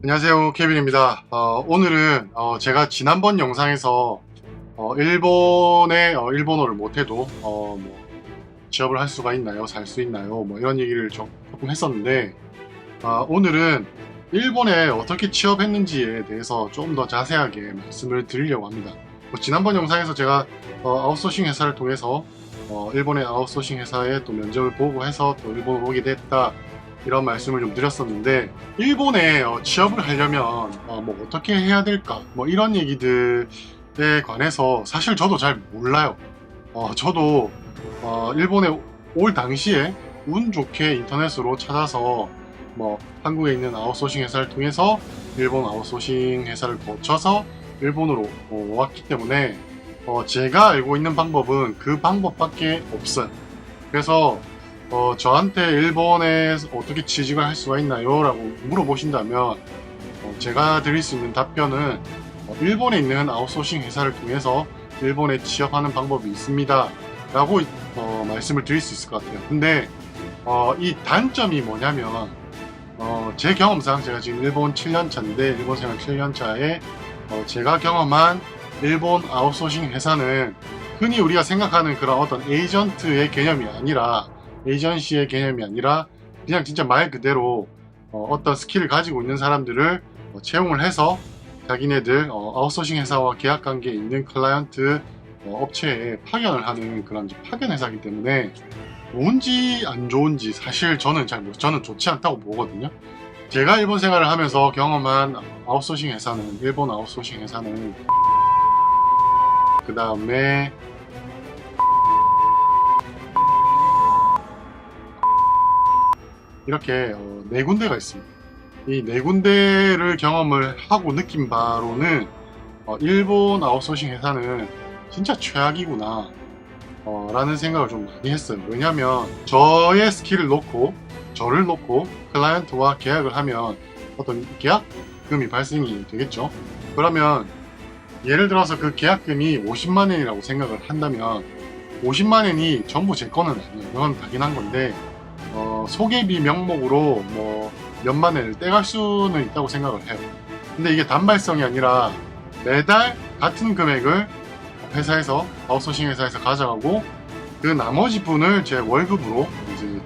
안녕하세요, 케빈입니다. 오늘은 제가 지난번 영상에서 일본에 일본어를 못해도 취업을 할 수가 있나요? 살 수 있나요? 뭐 이런 얘기를 조금 했었는데, 오늘은 일본에 어떻게 취업했는지에 대해서 좀 더 자세하게 말씀을 드리려고 합니다. 지난번 영상에서 제가 아웃소싱 회사를 통해서 일본의 아웃소싱 회사에 또 면접을 보고 해서 또 일본으로 오게 됐다, 이런 말씀을 좀 드렸었는데, 일본에 취업을 하려면 뭐 어떻게 해야 될까, 뭐 이런 얘기들에 관해서 사실 저도 잘 몰라요. 저도 일본에 올 당시에 운 좋게 인터넷으로 찾아서 뭐 한국에 있는 아웃소싱 회사를 통해서 일본 아웃소싱 회사를 거쳐서 일본으로 왔기 때문에 제가 알고 있는 방법은 그 방법밖에 없어요. 그래서 저한테 일본에 어떻게 취직을 할 수가 있나요? 라고 물어보신다면 제가 드릴 수 있는 답변은 일본에 있는 아웃소싱 회사를 통해서 일본에 취업하는 방법이 있습니다 라고 말씀을 드릴 수 있을 것 같아요. 근데 이 단점이 뭐냐면 제 경험상, 제가 지금 일본 7년차인데 일본 생활 7년차에 제가 경험한 일본 아웃소싱 회사는 흔히 우리가 생각하는 그런 어떤 에이전트의 개념이 아니라, 에이전시의 개념이 아니라 그냥 진짜 말 그대로 어떤 스킬을 가지고 있는 사람들을 채용을 해서 자기네들 아웃소싱 회사와 계약관계에 있는 클라이언트 업체에 파견을 하는 그런 파견 회사이기 때문에 좋은지 안 좋은지 사실 저는 저는 좋지 않다고 보거든요. 제가 일본 생활을 하면서 경험한 아웃소싱 회사는, 일본 아웃소싱 회사는 그 다음에 이렇게 네 군데가 있습니다. 이 네 군데를 경험을 하고 느낀 바로는 일본 아웃소싱 회사는 진짜 최악이구나 라는 생각을 좀 많이 했어요. 왜냐면 저의 스킬을 놓고, 저를 놓고 클라이언트와 계약을 하면 어떤 계약금이 발생이 되겠죠. 그러면 예를 들어서 그 계약금이 50만 엔이라고 생각을 한다면 50만 엔이 전부 제 거는 아니에요. 그건 당연한 건데 소개비 명목으로 뭐 몇만 엔을 떼갈 수는 있다고 생각을 해요. 근데 이게 단발성이 아니라 매달 같은 금액을 회사에서, 아웃소싱 회사에서 가져가고 그 나머지 분을 제 월급으로 이제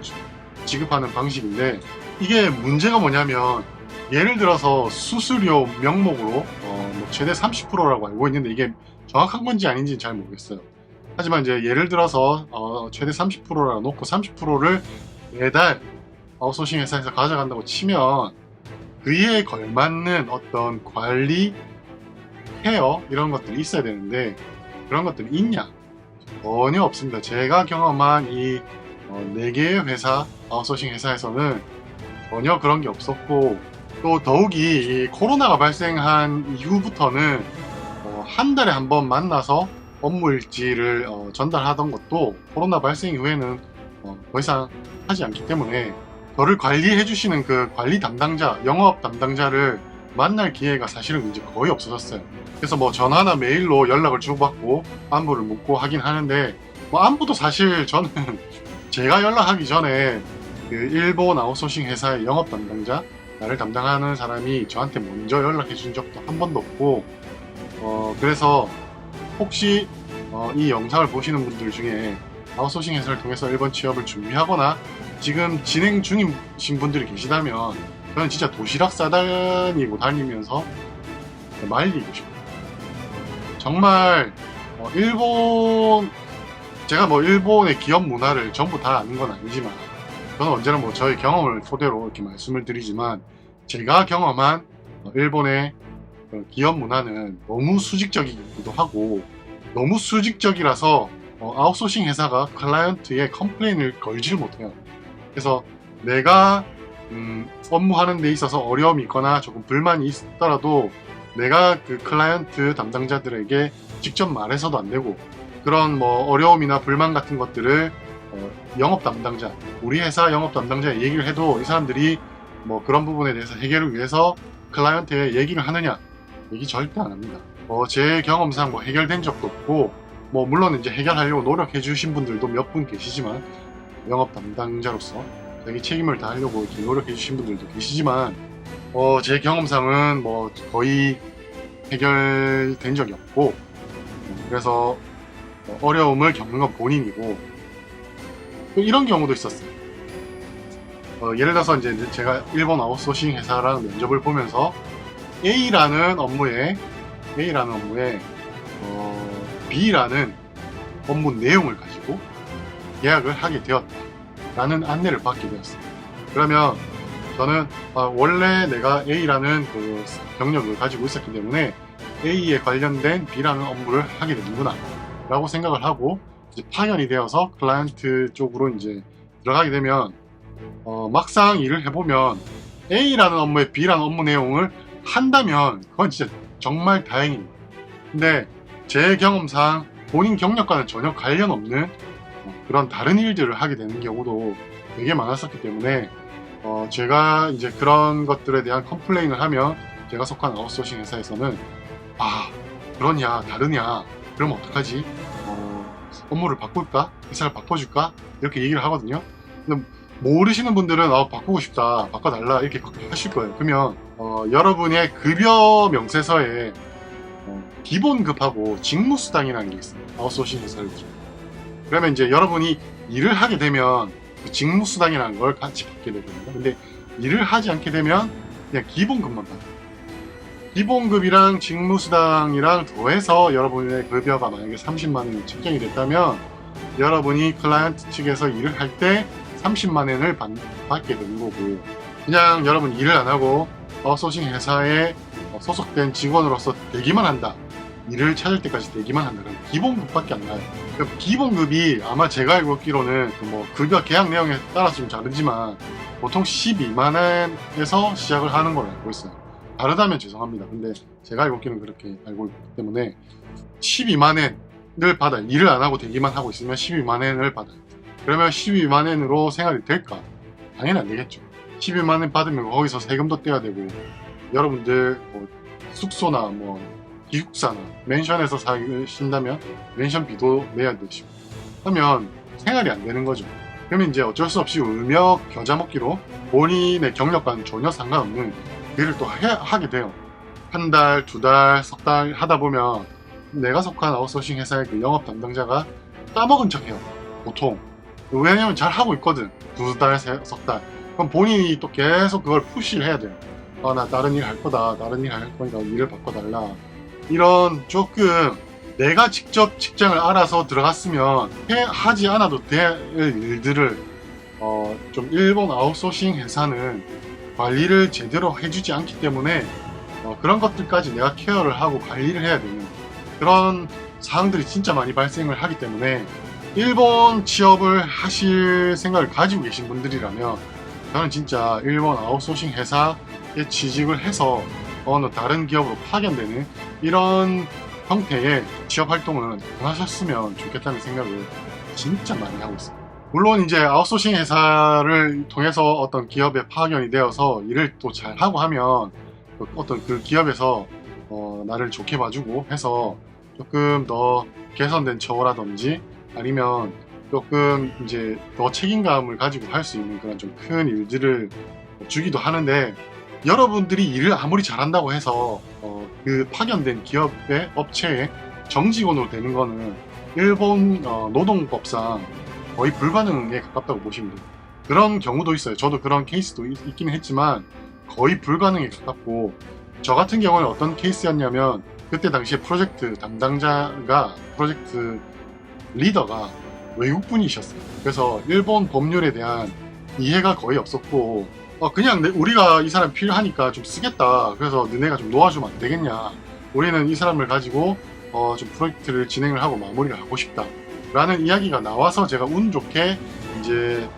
지급하는 방식인데, 이게 문제가 뭐냐면 예를 들어서 수수료 명목으로 뭐 최대 30%라고 알고 있는데 이게 정확한 건지 아닌지는 잘 모르겠어요. 하지만 이제 예를 들어서 최대 30%라고 놓고 30%를 매달 아웃소싱 회사에서 가져간다고 치면 그에 걸맞는 어떤 관리, 케어 이런 것들이 있어야 되는데 그런 것들이 있냐? 전혀 없습니다. 제가 경험한 이 4개의 회사, 아웃소싱 회사에서는 전혀 그런 게 없었고, 또 더욱이 이 코로나가 발생한 이후부터는 한 달에 한 번 만나서 업무 일지를 전달하던 것도 코로나 발생 이후에는 더 이상 하지 않기 때문에 저를 관리해 주시는 그 관리 담당자, 영업 담당자를 만날 기회가 사실은 이제 거의 없어졌어요. 그래서 뭐 전화나 메일로 연락을 주고받고 안부를 묻고 하긴 하는데, 뭐 안부도 사실 저는 제가 연락하기 전에 그 일본 아웃소싱 회사의 영업 담당자, 나를 담당하는 사람이 저한테 먼저 연락해 준 적도 한 번도 없고, 그래서 혹시 이 영상을 보시는 분들 중에 아웃소싱 회사를 통해서 일본 취업을 준비하거나 지금 진행 중이신 분들이 계시다면 저는 진짜 도시락 싸다니고 다니면서 말리고 싶어요. 정말 제가 뭐 일본의 기업 문화를 전부 다 아는 건 아니지만, 저는 언제나 뭐 저의 경험을 토대로 이렇게 말씀을 드리지만, 제가 경험한 일본의 기업 문화는 너무 수직적이기도 하고, 너무 수직적이라서 아웃소싱 회사가 클라이언트에 컴플레인을 걸지를 못해요. 그래서 내가 업무하는 데 있어서 어려움이 있거나 조금 불만이 있더라도 내가 그 클라이언트 담당자들에게 직접 말해서도 안 되고, 그런 뭐 어려움이나 불만 같은 것들을 영업 담당자, 우리 회사 영업 담당자에 얘기를 해도 이 사람들이 뭐 그런 부분에 대해서 해결을 위해서 클라이언트에 얘기를 하느냐? 얘기 절대 안 합니다. 제 경험상 뭐 해결된 적도 없고, 뭐 물론 이제 해결하려고 노력해 주신 분들도 몇 분 계시지만, 영업 담당자로서 자기 책임을 다하려고 이렇게 노력해 주신 분들도 계시지만 제 경험상은 뭐 거의 해결된 적이 없고, 그래서 어려움을 겪는 건 본인이고, 또 이런 경우도 있었어요. 예를 들어서 이제 제가 일본 아웃소싱 회사랑 면접을 보면서 A라는 업무에 B라는 업무 내용을 가지고 계약을 하게 되었다라는 안내를 받게 되었어요. 그러면 저는 원래 내가 A라는 그 경력을 가지고 있었기 때문에 A에 관련된 B라는 업무를 하게 되는구나 라고 생각을 하고 이제 파견이 되어서 클라이언트 쪽으로 이제 들어가게 되면 막상 일을 해보면 A라는 업무에 B라는 업무 내용을 한다면 그건 진짜 정말 다행입니다. 근데 제 경험상 본인 경력과는 전혀 관련 없는 그런 다른 일들을 하게 되는 경우도 되게 많았었기 때문에 제가 이제 그런 것들에 대한 컴플레인을 하면 제가 속한 아웃소싱 회사에서는 그러냐 다르냐 그러면 어떡하지? 업무를 바꿀까? 회사를 바꿔줄까? 이렇게 얘기를 하거든요. 근데 모르시는 분들은 바꾸고 싶다 바꿔달라 이렇게 하실 거예요. 그러면 여러분의 급여 명세서에 기본급하고 직무수당이라는 게 있어요. 아웃소싱 회사를 죠. 그러면 이제 여러분이 일을 하게 되면 그 직무수당이라는 걸 같이 받게 되거든요. 근데 일을 하지 않게 되면 그냥 기본급만 받아요. 기본급이랑 직무수당이랑 더해서 여러분의 급여가 만약에 30만 원이 책정이 됐다면 여러분이 클라이언트 측에서 일을 할 때 30만 원을 받게 되는 거고, 그냥 여러분 일을 안 하고 아웃소싱 회사에 소속된 직원으로서 대기만 한다, 일을 찾을 때까지 대기만 한다 그러면 기본급밖에 안 나요. 그러니까 기본급이 아마 제가 알고 있기로는 뭐 급여 계약 내용에 따라서 좀 다르지만 보통 12만 원에서 시작을 하는 걸로 알고 있어요. 다르다면 죄송합니다. 근데 제가 알고 있기는 그렇게 알고 있기 때문에 12만 원을 받아요. 일을 안 하고 대기만 하고 있으면 12만 원을 받아요. 그러면 12만 원으로 생활이 될까? 당연히 안 되겠죠. 12만 원 받으면 거기서 세금도 떼야 되고, 여러분들 뭐 숙소나 뭐 기숙사나 맨션에서 사신다면 맨션비도 내야 되시고 하면 생활이 안 되는 거죠. 그러면 이제 어쩔 수 없이 울며 겨자 먹기로 본인의 경력과는 전혀 상관없는 일을 또 하게 돼요. 한 달, 두 달, 석 달 하다 보면 내가 속한 아웃소싱 회사의 그 영업 담당자가 따먹은 척해요. 보통. 왜냐면 잘 하고 있거든. 두 달, 석 달. 그럼 본인이 또 계속 그걸 푸시를 해야 돼요. 나 다른 일 할 거다. 다른 일 할 거니까 일을 바꿔달라. 이런 조금 내가 직접 직장을 알아서 들어갔으면 하지 않아도 될 일들을 좀 일본 아웃소싱 회사는 관리를 제대로 해주지 않기 때문에 그런 것들까지 내가 케어를 하고 관리를 해야 되는 그런 사항들이 진짜 많이 발생을 하기 때문에 일본 취업을 하실 생각을 가지고 계신 분들이라면 저는 진짜 일본 아웃소싱 회사에 취직을 해서 어느 다른 기업으로 파견되는 이런 형태의 취업 활동을 하셨으면 좋겠다는 생각을 진짜 많이 하고 있습니다. 물론 이제 아웃소싱 회사를 통해서 어떤 기업에 파견이 되어서 일을 또 잘하고 하면 어떤 그 기업에서 나를 좋게 봐주고 해서 조금 더 개선된 처우라든지 아니면 조금 이제 더 책임감을 가지고 할 수 있는 그런 좀 큰 일들을 주기도 하는데, 여러분들이 일을 아무리 잘한다고 해서 그 파견된 기업의 업체에 정직원으로 되는 거는 일본 노동법상 거의 불가능에 가깝다고 보시면 돼요. 그런 경우도 있어요. 저도 그런 케이스도 있긴 했지만 거의 불가능에 가깝고, 저 같은 경우는 어떤 케이스였냐면 그때 당시에 프로젝트 담당자가, 프로젝트 리더가 외국분이셨어요. 그래서 일본 법률에 대한 이해가 거의 없었고 그냥 우리가 이 사람 필요하니까 좀 쓰겠다. 그래서 너네가 좀 놓아주면 안 되겠냐. 우리는 이 사람을 가지고 좀 프로젝트를 진행을 하고 마무리를 하고 싶다. 라는 이야기가 나와서 제가 운 좋게 이제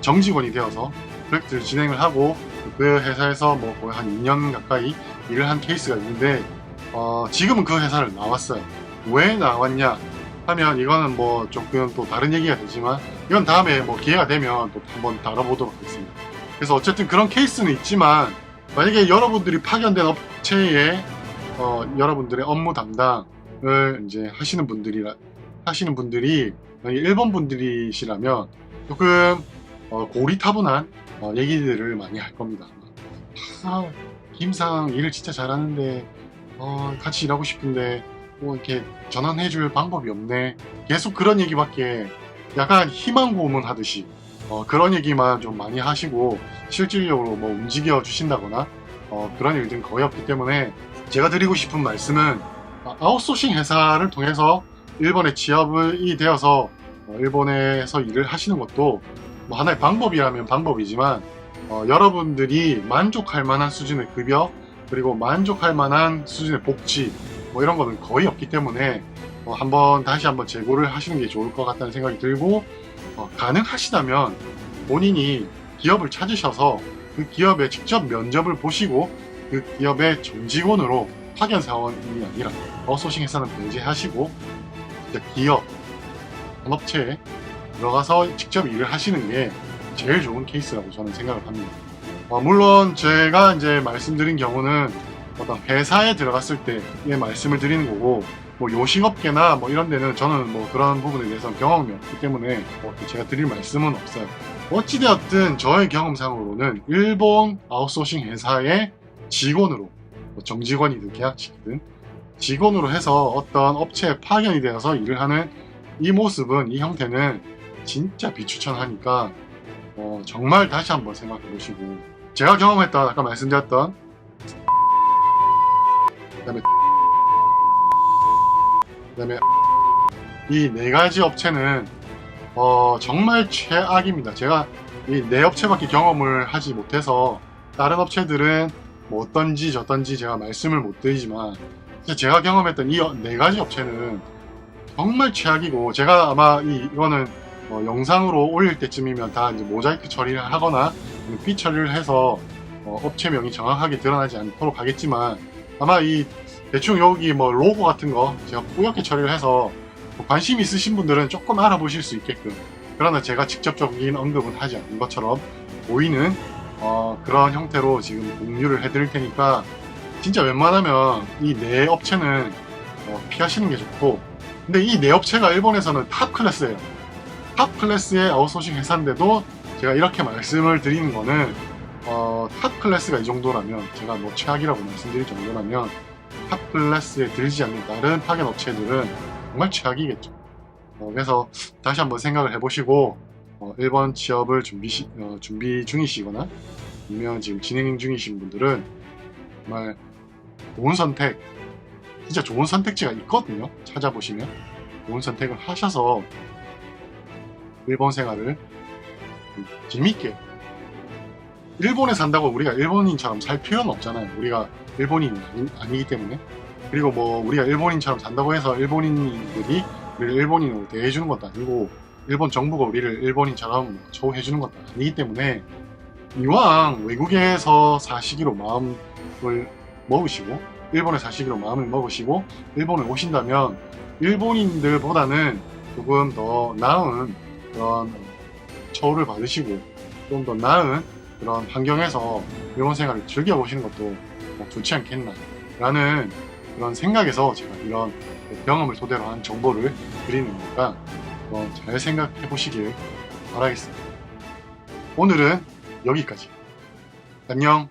정직원이 되어서 프로젝트를 진행을 하고 그 회사에서 뭐 거의 한 2년 가까이 일을 한 케이스가 있는데 지금은 그 회사를 나왔어요. 왜 나왔냐 하면 이거는 뭐 조금 또 다른 얘기가 되지만 이건 다음에 뭐 기회가 되면 또 한번 다뤄보도록 하겠습니다. 그래서 어쨌든 그런 케이스는 있지만 만약에 여러분들이 파견된 업체에 여러분들의 업무 담당을 이제 하시는 분들이 만약에 일본 분들이시라면 조금 고리타분한 얘기들을 많이 할 겁니다. 아, 김상 일을 진짜 잘하는데 같이 일하고 싶은데 뭐 이렇게 전환해줄 방법이 없네. 계속 그런 얘기밖에 약간 희망 고문하듯이 그런 얘기만 좀 많이 하시고 실질적으로 뭐 움직여 주신다거나 그런 일들은 거의 없기 때문에 제가 드리고 싶은 말씀은 아웃소싱 회사를 통해서 일본에 취업이 되어서 일본에서 일을 하시는 것도 뭐 하나의 방법이라면 방법이지만 여러분들이 만족할 만한 수준의 급여 그리고 만족할 만한 수준의 복지 뭐 이런 거는 거의 없기 때문에 다시 한번 재고를 하시는 게 좋을 것 같다는 생각이 들고 가능하시다면 본인이 기업을 찾으셔서 그 기업에 직접 면접을 보시고 그 기업의 정직원으로 파견 사원이 아니라 아웃소싱 회사는 배제하시고 진짜 기업, 산업체에 들어가서 직접 일을 하시는 게 제일 좋은 케이스라고 저는 생각을 합니다. 물론 제가 이제 말씀드린 경우는 어떤 회사에 들어갔을 때의 말씀을 드리는 거고 뭐 요식업계나 뭐 이런 데는 저는 뭐 그런 부분에 대해서는 경험이 없기 때문에 제가 드릴 말씀은 없어요. 어찌되었든 저의 경험상으로는 일본 아웃소싱 회사의 직원으로 뭐 정직원이든 계약직이든 직원으로 해서 어떤 업체에 파견이 되어서 일을 하는 이 모습은 이 형태는 진짜 비추천하니까 정말 다시 한번 생각해 보시고 제가 경험했던 아까 말씀드렸던 그다음에 이 네 가지 업체는 정말 최악입니다. 제가 이 네 업체밖에 경험을 하지 못해서 다른 업체들은 뭐 어떤지 저떤지 제가 말씀을 못 드리지만 제가 경험했던 이 네 가지 업체는 정말 최악이고 제가 아마 이거는 영상으로 올릴 때쯤이면 다 이제 모자이크 처리를 하거나 피 처리를 해서 업체명이 정확하게 드러나지 않도록 하겠지만 아마 이 대충 여기 뭐 로고 같은 거 제가 뿌옇게 처리를 해서 관심 있으신 분들은 조금 알아보실 수 있게끔 그러나 제가 직접적인 언급은 하지 않는 것처럼 보이는 그런 형태로 지금 공유를 해드릴 테니까 진짜 웬만하면 이 네 업체는 피하시는 게 좋고 근데 이 네 업체가 일본에서는 탑 클래스예요. 탑 클래스의 아웃소싱 회사인데도 제가 이렇게 말씀을 드리는 거는 탑 클래스가 이 정도라면 제가 뭐 최악이라고 말씀드릴 정도라면 탑 클래스에 들지 않는 다른 파견 업체들은 정말 최악이겠죠. 그래서 다시 한번 생각을 해보시고 일본 취업을 준비 중이시거나 아니면 지금 진행 중이신 분들은 정말 좋은 선택 진짜 좋은 선택지가 있거든요. 찾아보시면 좋은 선택을 하셔서 일본 생활을 재밌게 일본에 산다고 우리가 일본인처럼 살 필요는 없잖아요. 우리가 일본인이 아니기 때문에 그리고 뭐 우리가 일본인처럼 산다고 해서 일본인들이 우리를 일본인으로 대해주는 것도 아니고 일본 정부가 우리를 일본인처럼 처우해주는 것도 아니기 때문에 이왕 외국에서 사시기로 마음을 먹으시고 일본에 사시기로 마음을 먹으시고 일본에 오신다면 일본인들보다는 조금 더 나은 그런 처우를 받으시고 좀 더 나은 그런 환경에서 일본 생활을 즐겨보시는 것도 좋지 않겠나 라는 그런 생각에서 제가 이런 경험을 토대로 한 정보를 드리는 거니까 잘 생각해 보시길 바라겠습니다. 오늘은 여기까지. 안녕.